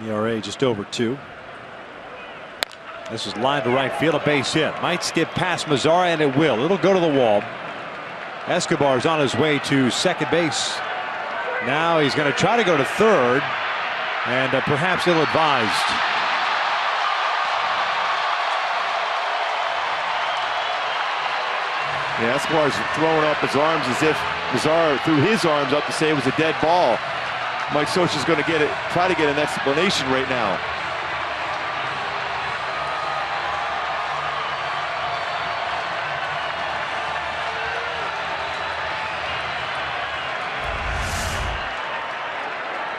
ERA just over 2. This is line to right field, a base hit. Might skip past Mazara, and it will. It'll go to the wall. Escobar is on his way to second base. Now he's going to try to go to third, and perhaps ill-advised. Yeah, Escobar's throwing up his arms as if Mazara threw his arms up to say it was a dead ball. Mike Scioscia's going to try to get an explanation right now.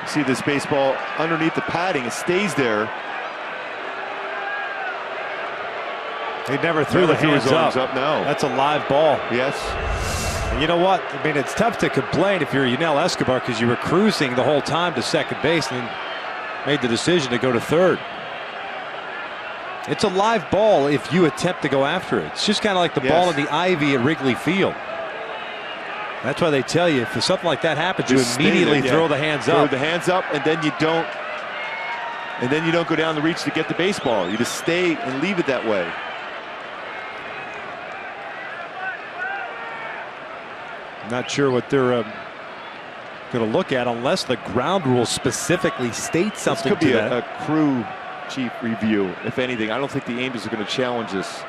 You see this baseball underneath the padding, it stays there. He never threw his arms up. No. That's a live ball. Yes. And you know what? I mean, it's tough to complain if you're Yunel Escobar because you were cruising the whole time to second base and made the decision to go to third. It's a live ball if you attempt to go after it. It's just kind of like the ball in the ivy at Wrigley Field. That's why they tell you if something like that happens, you immediately throw the hands up. Throw the hands up, and then you don't. And then you don't go down the reach to get the baseball. You just stay and leave it that way. Not sure what they're going to look at unless the ground rule specifically states something. This could be a crew chief review, if anything. I don't think the Angels are going to challenge this.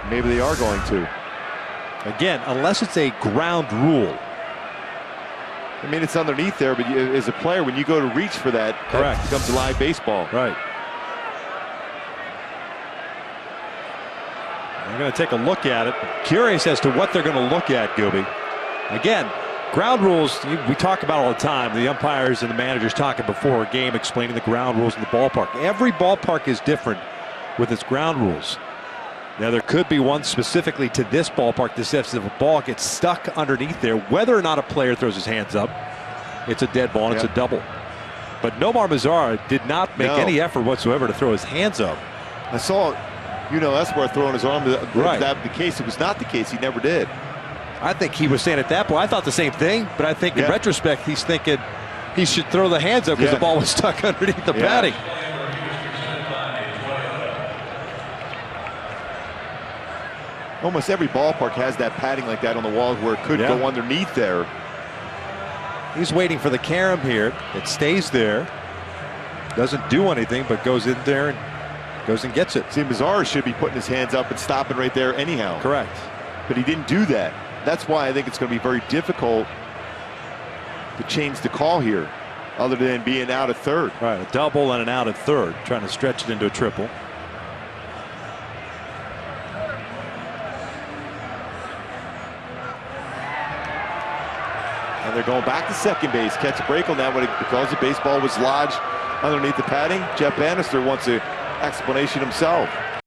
Maybe they are going to. Again, unless it's a ground rule. I mean, it's underneath there, but as a player, when you go to reach for that, correct, that becomes a live baseball. Right. They're going to take a look at it. Curious as to what they're going to look at, Gooby. Again, ground rules, we talk about all the time. The umpires and the managers talking before a game, explaining the ground rules in the ballpark. Every ballpark is different with its ground rules. Now, there could be one specifically to this ballpark that says if a ball gets stuck underneath there, whether or not a player throws his hands up, it's a dead ball and it's a double. But Nomar Mazara did not make any effort whatsoever to throw his hands up. I saw Yunel Escobar throwing his arm. Right. That the case. It was not the case. He never did. I think he was saying at that point, I thought the same thing, but I think in retrospect, he's thinking he should throw the hands up because the ball was stuck underneath the padding. Almost every ballpark has that padding like that on the wall where it could go underneath there. He's waiting for the carom here. It stays there. Doesn't do anything, but goes in there and goes and gets it. See, Mazara should be putting his hands up and stopping right there anyhow. Correct. But he didn't do that. That's why I think it's going to be very difficult to change the call here, other than being out at third. Right, a double and an out at third, trying to stretch it into a triple. And they're going back to second base. Catch a break on that one because the baseball was lodged underneath the padding. Jeff Bannister wants an explanation himself.